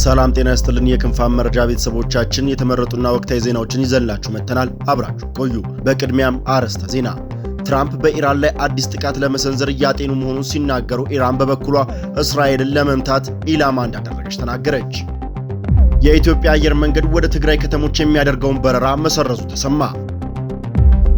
ሰላም ጤና ይስጥልን የክንፋን መረጃ ቤተሰቦቻችን የተመረጡና ወቅታዊ ዜናዎችን ይዘንላችሁ መጥተናል። አብራችሁ ቆዩ። በቅድሚያም አርዕስተ ዜና። ትራምፕ በኢራን ላይ አዲስ ጥቃት ለመሰንዘር እያጤኑ መሆኑን ሲናገሩ፣ ኢራን በበኩሏ እስራኤልን ለመምታት ኢላማ እንዳደረገች ተናገረች። የኢትዮጵያ አየር መንገድ ወደ ትግራይ ከተሞች የሚያደርገውን በረራ መሰረዙ ተሰማ።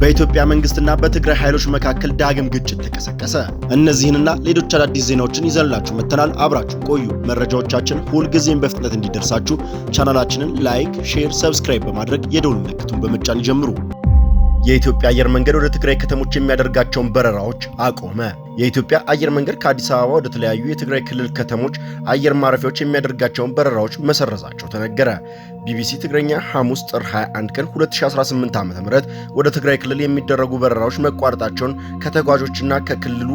በኢትዮጵያ መንግስትና በትግራይ ኃይሎች መካከል ዳግም ግጭት ተቀሰቀሰ። እነዚህንና ሌሎች አዳዲስ ዜናዎችን ይዘንላችሁ መጥተናል። አብራችሁ ቆዩ። መረጃዎቻችን ሁልጊዜም በፍጥነት እንዲደርሳችሁ ቻናላችንን ላይክ፣ ሼር፣ ሰብስክራይብ በማድረግ የደወል ምልክቱን በመጫን ይጀምሩ። የኢትዮጵያ አየር መንገድ ወደ ትግራይ ከተሞች የሚያደርጋቸውን በረራዎች አቆመ። የኢትዮጵያ አየር መንገድ ከአዲስ አበባ ወደ ተለያዩ የትግራይ ክልል ከተሞች አየር ማረፊያዎች የሚያደርጋቸውን በረራዎች መሰረዛቸው ተነገረ። ቢቢሲ ትግረኛ ሐሙስ ጥር 21 ቀን 2018 ዓ.ም ወደ ትግራይ ክልል የሚደረጉ በረራዎች መቋረጣቸውን ከተጓዦችና ከክልሉ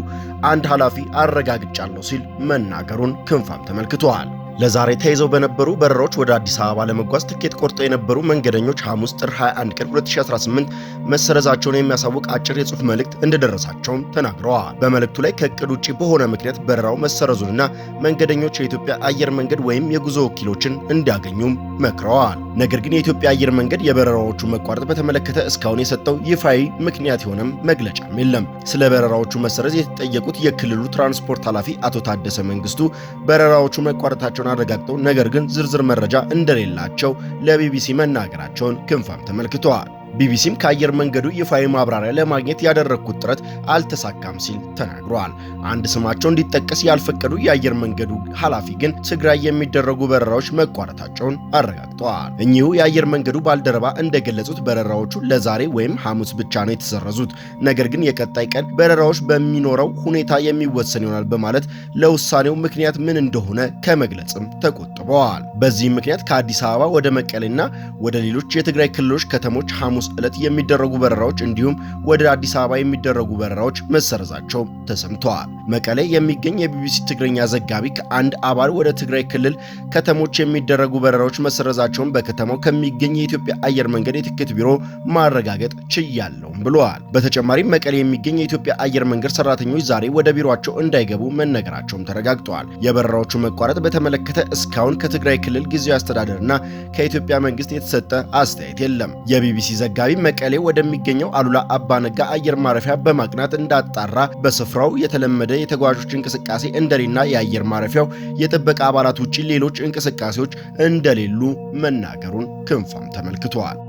አንድ ኃላፊ አረጋግጫለሁ ሲል መናገሩን ክንፋም ተመልክቷል። ለዛሬ ተይዘው በነበሩ በረራዎች ወደ አዲስ አበባ ለመጓዝ ትኬት ቆርጠው የነበሩ መንገደኞች ሐሙስ ጥር 21 ቀን 2018 መሰረዛቸውን የሚያሳውቅ አጭር የጽሑፍ መልእክት እንደደረሳቸውም ተናግረዋል። በመልእክቱ ላይ ከእቅድ ውጪ በሆነ ምክንያት በረራው መሰረዙንና መንገደኞች የኢትዮጵያ አየር መንገድ ወይም የጉዞ ወኪሎችን እንዲያገኙም መክረዋል። ነገር ግን የኢትዮጵያ አየር መንገድ የበረራዎቹ መቋረጥ በተመለከተ እስካሁን የሰጠው ይፋዊ ምክንያት የሆነም መግለጫም የለም። ስለ በረራዎቹ መሰረዝ የተጠየቁት የክልሉ ትራንስፖርት ኃላፊ አቶ ታደሰ መንግስቱ በረራዎቹ መቋረጣቸውን አረጋግጠው ነገር ግን ዝርዝር መረጃ እንደሌላቸው ለቢቢሲ መናገራቸውን ክንፋም ተመልክተዋል። ቢቢሲም ከአየር መንገዱ ይፋዊ ማብራሪያ ለማግኘት ያደረግኩት ጥረት አልተሳካም ሲል ተናግሯል። አንድ ስማቸው እንዲጠቀስ ያልፈቀዱ የአየር መንገዱ ኃላፊ ግን ትግራይ የሚደረጉ በረራዎች መቋረጣቸውን አረጋግጠዋል። እኚሁ የአየር መንገዱ ባልደረባ እንደገለጹት በረራዎቹ ለዛሬ ወይም ሐሙስ ብቻ ነው የተሰረዙት፣ ነገር ግን የቀጣይ ቀን በረራዎች በሚኖረው ሁኔታ የሚወሰን ይሆናል በማለት ለውሳኔው ምክንያት ምን እንደሆነ ከመግለጽም ተቆጥበዋል። በዚህም ምክንያት ከአዲስ አበባ ወደ መቀሌና ወደ ሌሎች የትግራይ ክልሎች ከተሞች ሐሙስ ዕለት የሚደረጉ በረራዎች እንዲሁም ወደ አዲስ አበባ የሚደረጉ በረራዎች መሰረዛቸው ተሰምተዋል። መቀሌ የሚገኝ የቢቢሲ ትግረኛ ዘጋቢ ከአንድ አባል ወደ ትግራይ ክልል ከተሞች የሚደረጉ በረራዎች መሰረዛቸውን በከተማው ከሚገኝ የኢትዮጵያ አየር መንገድ የትኬት ቢሮ ማረጋገጥ ችያለሁም ብለዋል። በተጨማሪም መቀሌ የሚገኝ የኢትዮጵያ አየር መንገድ ሰራተኞች ዛሬ ወደ ቢሮአቸው እንዳይገቡ መነገራቸውም ተረጋግጧል። የበረራዎቹ መቋረጥ በተመለከተ እስካሁን ከትግራይ ክልል ጊዜያዊ አስተዳደርና ከኢትዮጵያ መንግስት የተሰጠ አስተያየት የለም። የቢቢሲ ዘጋቢ መቀሌ ወደሚገኘው አሉላ አባነጋ አየር ማረፊያ በማቅናት እንዳጣራ በስፍራው የተለመደ የተጓዦች እንቅስቃሴ እንደሌና የአየር ማረፊያው የጥበቃ አባላት ውጪ ሌሎች እንቅስቃሴዎች እንደሌሉ መናገሩን ክንፋም ተመልክቷል።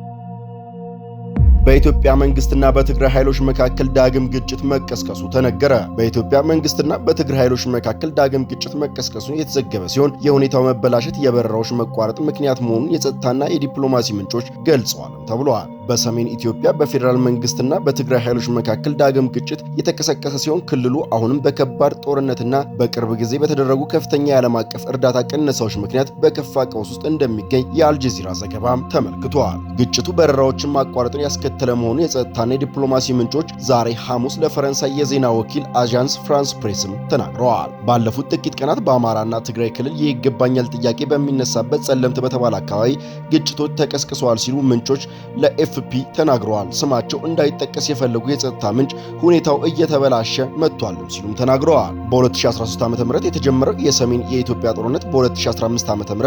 በኢትዮጵያ መንግስትና በትግራይ ኃይሎች መካከል ዳግም ግጭት መቀስቀሱ ተነገረ። በኢትዮጵያ መንግስትና በትግራይ ኃይሎች መካከል ዳግም ግጭት መቀስቀሱ የተዘገበ ሲሆን የሁኔታው መበላሸት የበረራዎች መቋረጥ ምክንያት መሆኑን የጸጥታና የዲፕሎማሲ ምንጮች ገልጸዋል ተብሏል። በሰሜን ኢትዮጵያ በፌዴራል መንግስትና በትግራይ ኃይሎች መካከል ዳግም ግጭት የተቀሰቀሰ ሲሆን ክልሉ አሁንም በከባድ ጦርነትና በቅርብ ጊዜ በተደረጉ ከፍተኛ የዓለም አቀፍ እርዳታ ቅነሳዎች ምክንያት በከፋ ቀውስ ውስጥ እንደሚገኝ የአልጀዚራ ዘገባም ተመልክቷል። ግጭቱ በረራዎችን ማቋረጥን ያስከተለ መሆኑን የጸጥታና የዲፕሎማሲ ምንጮች ዛሬ ሐሙስ ለፈረንሳይ የዜና ወኪል አዣንስ ፍራንስ ፕሬስም ተናግረዋል። ባለፉት ጥቂት ቀናት በአማራና ትግራይ ክልል የይገባኛል ጥያቄ በሚነሳበት ጸለምት በተባለ አካባቢ ግጭቶች ተቀስቅሰዋል ሲሉ ምንጮች ለኤፍፒ ተናግረዋል። ስማቸው እንዳይጠቀስ የፈለጉ የጸጥታ ምንጭ ሁኔታው እየተበላሸ መጥቷል ሲሉም ተናግረዋል። በ2013 ዓ.ም የተጀመረው የሰሜን የኢትዮጵያ ጦርነት በ2015 ዓ.ም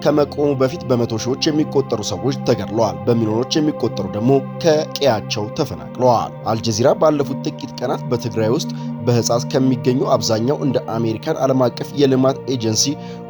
ከመቆሙ በፊት በመቶ ሺዎች የሚቆጠሩ ሰዎች ተገድለዋል፣ በሚሊዮኖች የሚቆጠሩ ደግሞ ከቀያቸው ተፈናቅለዋል። አልጀዚራ ባለፉት ጥቂት ቀናት በትግራይ ውስጥ በህጻጽ ከሚገኙ አብዛኛው እንደ አሜሪካን ዓለም አቀፍ የልማት ኤጀንሲ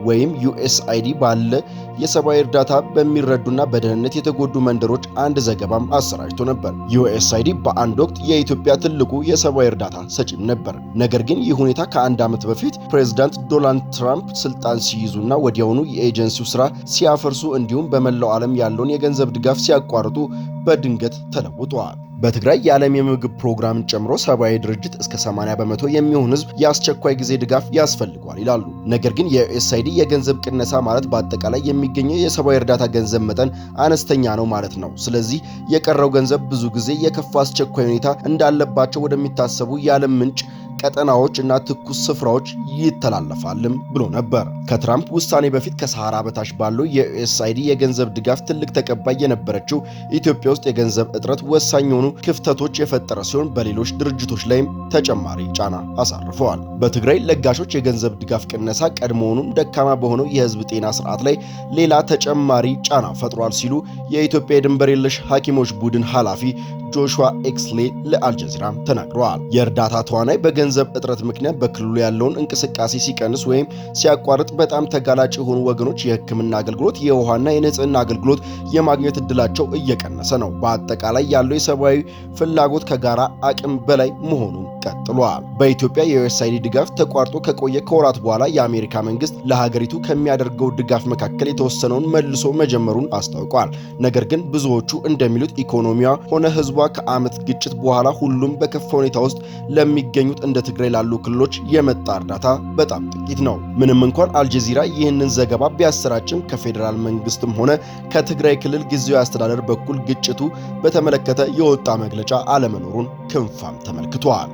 ወይም ዩኤስአይዲ ባለ የሰብአዊ እርዳታ በሚረዱና በደህንነት የተጎዱ መንደሮች አንድ ዘገባም አሰራጭቶ ነበር። ዩኤስአይዲ በአንድ ወቅት የኢትዮጵያ ትልቁ የሰብአዊ እርዳታ ሰጪም ነበር። ነገር ግን ይህ ሁኔታ ከአንድ ዓመት በፊት ፕሬዝዳንት ዶናልድ ትራምፕ ስልጣን ሲይዙና ወዲያውኑ የኤጀንሲው ስራ ሲያፈርሱ እንዲሁም በመላው ዓለም ያለውን የገንዘብ ድጋፍ ሲያቋርጡ በድንገት ተለውጧል። በትግራይ የዓለም የምግብ ፕሮግራምን ጨምሮ ሰብአዊ ድርጅት እስከ 80 በመቶ የሚሆን ህዝብ የአስቸኳይ ጊዜ ድጋፍ ያስፈልገዋል ይላሉ። ነገር ግን የዩኤስአይዲ የገንዘብ ቅነሳ ማለት በአጠቃላይ የሚገኘው የሰብአዊ እርዳታ ገንዘብ መጠን አነስተኛ ነው ማለት ነው። ስለዚህ የቀረው ገንዘብ ብዙ ጊዜ የከፋ አስቸኳይ ሁኔታ እንዳለባቸው ወደሚታሰቡ የዓለም ምንጭ ቀጠናዎች እና ትኩስ ስፍራዎች ይተላለፋልም ብሎ ነበር። ከትራምፕ ውሳኔ በፊት ከሰሃራ በታች ባለው የዩኤስአይዲ የገንዘብ ድጋፍ ትልቅ ተቀባይ የነበረችው ኢትዮጵያ ውስጥ የገንዘብ እጥረት ወሳኝ የሆኑ ክፍተቶች የፈጠረ ሲሆን በሌሎች ድርጅቶች ላይም ተጨማሪ ጫና አሳርፈዋል። በትግራይ ለጋሾች የገንዘብ ድጋፍ ቅነሳ ቀድሞውኑም ደካማ በሆነው የህዝብ ጤና ስርዓት ላይ ሌላ ተጨማሪ ጫና ፈጥሯል ሲሉ የኢትዮጵያ የድንበር የለሽ ሐኪሞች ቡድን ኃላፊ ጆሹዋ ኤክስሌ ለአልጀዚራ ተናግረዋል። የእርዳታ ተዋናይ በገንዘብ እጥረት ምክንያት በክልሉ ያለውን እንቅስቃሴ ሲቀንስ ወይም ሲያቋርጥ በጣም ተጋላጭ የሆኑ ወገኖች የሕክምና አገልግሎት፣ የውሃና የንጽህና አገልግሎት የማግኘት እድላቸው እየቀነሰ ነው። በአጠቃላይ ያለው የሰብአዊ ፍላጎት ከጋራ አቅም በላይ መሆኑን ቀጥሏል። በኢትዮጵያ የዩኤስአይዲ ድጋፍ ተቋርጦ ከቆየ ከወራት በኋላ የአሜሪካ መንግስት ለሀገሪቱ ከሚያደርገው ድጋፍ መካከል የተወሰነውን መልሶ መጀመሩን አስታውቋል። ነገር ግን ብዙዎቹ እንደሚሉት ኢኮኖሚዋ ሆነ ህዝቧ ከዓመት ግጭት በኋላ ሁሉም በከፋ ሁኔታ ውስጥ ለሚገኙት እንደ ትግራይ ላሉ ክልሎች የመጣ እርዳታ በጣም ጥቂት ነው። ምንም እንኳን አልጀዚራ ይህንን ዘገባ ቢያሰራጭም ከፌዴራል መንግስትም ሆነ ከትግራይ ክልል ጊዜያዊ አስተዳደር በኩል ግጭቱ በተመለከተ የወጣ መግለጫ አለመኖሩን ክንፋም ተመልክቷል።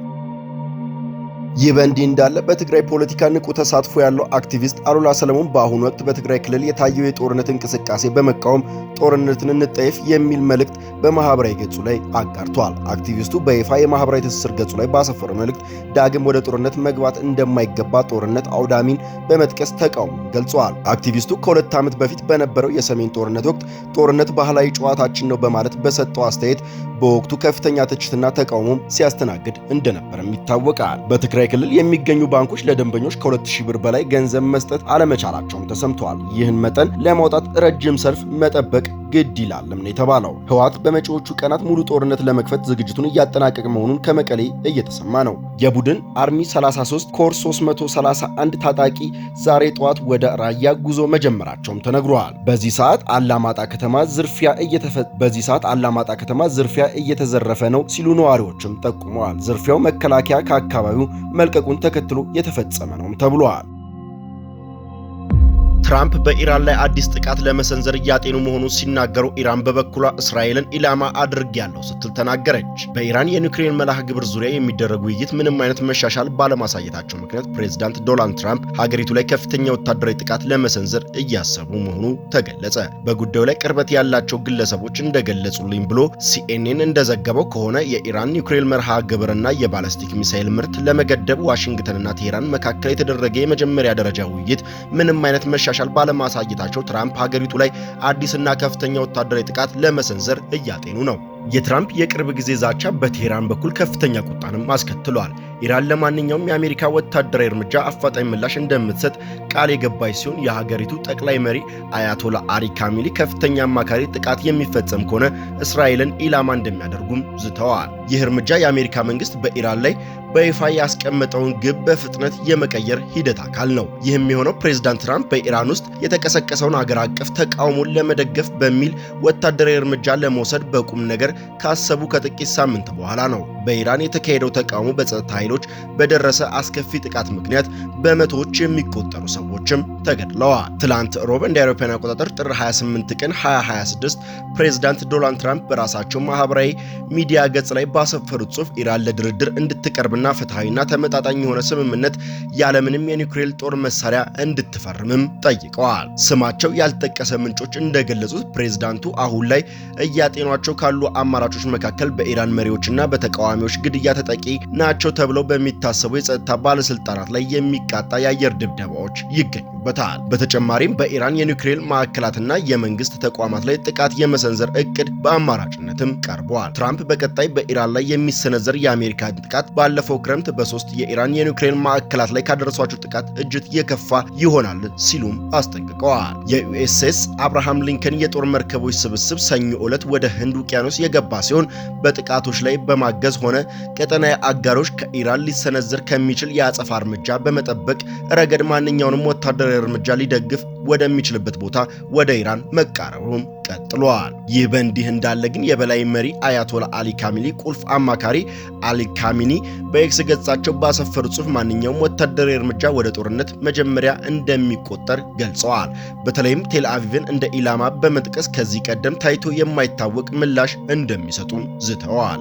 ይህ በእንዲህ እንዳለ በትግራይ ፖለቲካ ንቁ ተሳትፎ ያለው አክቲቪስት አሉላ ሰለሞን በአሁኑ ወቅት በትግራይ ክልል የታየው የጦርነት እንቅስቃሴ በመቃወም ጦርነትን እንጠየፍ የሚል መልእክት በማህበራዊ ገጹ ላይ አጋርቷል። አክቲቪስቱ በይፋ የማህበራዊ ትስስር ገጹ ላይ ባሰፈረው መልእክት ዳግም ወደ ጦርነት መግባት እንደማይገባ ጦርነት አውዳሚን በመጥቀስ ተቃውሞ ገልጿል። አክቲቪስቱ ከ2 ዓመት በፊት በነበረው የሰሜን ጦርነት ወቅት ጦርነት ባህላዊ ጨዋታችን ነው በማለት በሰጠው አስተያየት በወቅቱ ከፍተኛ ትችትና ተቃውሞም ሲያስተናግድ እንደነበርም ይታወቃል። በትግራይ ክልል የሚገኙ ባንኮች ለደንበኞች ከ2000 ብር በላይ ገንዘብ መስጠት አለመቻላቸውም ተሰምተዋል። ይህን መጠን ለማውጣት ረጅም ሰልፍ መጠበቅ ግድ ይላልም ነው የተባለው። ህወሓት በመጪዎቹ ቀናት ሙሉ ጦርነት ለመክፈት ዝግጅቱን እያጠናቀቀ መሆኑን ከመቀሌ እየተሰማ ነው። የቡድን አርሚ 33 ኮር 331 ታጣቂ ዛሬ ጠዋት ወደ ራያ ጉዞ መጀመራቸውም ተነግሯል። በዚህ ሰዓት አላማጣ ከተማ ዝርፊያ እየተዘረፈ ነው ሲሉ ነዋሪዎችም ጠቁመዋል። ዝርፊያው መከላከያ ከአካባቢው መልቀቁን ተከትሎ የተፈጸመ ነው ተብሏል። ትራምፕ በኢራን ላይ አዲስ ጥቃት ለመሰንዘር እያጤኑ መሆኑን ሲናገሩ ኢራን በበኩሏ እስራኤልን ኢላማ አድርጌያለሁ ስትል ተናገረች። በኢራን የኒውክሌር መርሃ ግብር ዙሪያ የሚደረግ ውይይት ምንም አይነት መሻሻል ባለማሳየታቸው ምክንያት ፕሬዝዳንት ዶናልድ ትራምፕ ሀገሪቱ ላይ ከፍተኛ ወታደራዊ ጥቃት ለመሰንዘር እያሰቡ መሆኑ ተገለጸ። በጉዳዩ ላይ ቅርበት ያላቸው ግለሰቦች እንደገለጹልኝ ብሎ ሲኤንኤን እንደዘገበው ከሆነ የኢራን ኒውክሌር መርሃ ግብርና የባላስቲክ ሚሳኤል ምርት ለመገደብ ዋሽንግተንና ቴሄራን መካከል የተደረገ የመጀመሪያ ደረጃ ውይይት ምንም አይነት መሻሻል ባለማሳየታቸው ትራምፕ ሀገሪቱ ላይ አዲስና ከፍተኛ ወታደራዊ ጥቃት ለመሰንዘር እያጤኑ ነው። የትራምፕ የቅርብ ጊዜ ዛቻ በቴሄራን በኩል ከፍተኛ ቁጣንም አስከትሏል። ኢራን ለማንኛውም የአሜሪካ ወታደራዊ እርምጃ አፋጣኝ ምላሽ እንደምትሰጥ ቃል የገባች ሲሆን የሀገሪቱ ጠቅላይ መሪ አያቶላ አሊ ካሚሊ ከፍተኛ አማካሪ ጥቃት የሚፈጸም ከሆነ እስራኤልን ኢላማ እንደሚያደርጉም ዝተዋል። ይህ እርምጃ የአሜሪካ መንግስት በኢራን ላይ በይፋ ያስቀመጠውን ግብ በፍጥነት የመቀየር ሂደት አካል ነው። ይህም የሆነው ፕሬዝዳንት ትራምፕ በኢራን ውስጥ የተቀሰቀሰውን አገር አቀፍ ተቃውሞን ለመደገፍ በሚል ወታደራዊ እርምጃ ለመውሰድ በቁም ነገር ካሰቡ ከጥቂት ሳምንት በኋላ ነው። በኢራን የተካሄደው ተቃውሞ በጸጥታ ኃይሎች በደረሰ አስከፊ ጥቃት ምክንያት በመቶዎች የሚቆጠሩ ሰዎችም ተገድለዋል። ትላንት ሮብ እንደ አውሮፓውያን አቆጣጠር ጥር 28 ቀን 2026 ፕሬዝዳንት ዶናልድ ትራምፕ በራሳቸው ማህበራዊ ሚዲያ ገጽ ላይ ባሰፈሩት ጽሑፍ ኢራን ለድርድር እንድትቀርብና ፍትሐዊና ተመጣጣኝ የሆነ ስምምነት ያለምንም የኒውክሌር ጦር መሳሪያ እንድትፈርምም ጠይቀዋል። ስማቸው ያልተጠቀሰ ምንጮች እንደገለጹት ፕሬዝዳንቱ አሁን ላይ እያጤኗቸው ካሉ አማራጮች መካከል በኢራን መሪዎችና በተቃዋሚዎች ግድያ ተጠቂ ናቸው ተብለው በሚታሰቡ የጸጥታ ባለስልጣናት ላይ የሚቃጣ የአየር ድብደባዎች ይገኙበታል። በተጨማሪም በኢራን የኒውክሌር ማዕከላትና የመንግስት ተቋማት ላይ ጥቃት የመሰንዘር እቅድ በአማራጭነትም ቀርበዋል። ትራምፕ በቀጣይ በኢራን ላይ የሚሰነዘር የአሜሪካ ጥቃት ባለፈው ክረምት በ3 የኢራን የኒውክሌር ማዕከላት ላይ ካደረሷቸው ጥቃት እጅግ የከፋ ይሆናል ሲሉም አስጠንቅቀዋል። የዩኤስኤስ አብርሃም ሊንከን የጦር መርከቦች ስብስብ ሰኞ ዕለት ወደ ህንድ ውቅያኖስ የገባ ሲሆን በጥቃቶች ላይ በማገዝ ሆነ ቀጠናዊ አጋሮች ከኢራን ሊሰነዘር ከሚችል የአጸፋ እርምጃ በመጠበቅ ረገድ ማንኛውንም ወታደራዊ እርምጃ ሊደግፍ ወደሚችልበት ቦታ ወደ ኢራን መቃረቡም ቀጥሏል። ይህ በእንዲህ እንዳለ ግን የበላይ መሪ አያቶላ አሊ ካሚሊ ቁልፍ አማካሪ አሊ ካሚኒ በኤክስ ገጻቸው ባሰፈሩ ጽሑፍ ማንኛውም ወታደራዊ እርምጃ ወደ ጦርነት መጀመሪያ እንደሚቆጠር ገልጸዋል። በተለይም ቴል አቪቭን እንደ ኢላማ በመጥቀስ ከዚህ ቀደም ታይቶ የማይታወቅ ምላሽ እንደሚሰጡ ዝተዋል።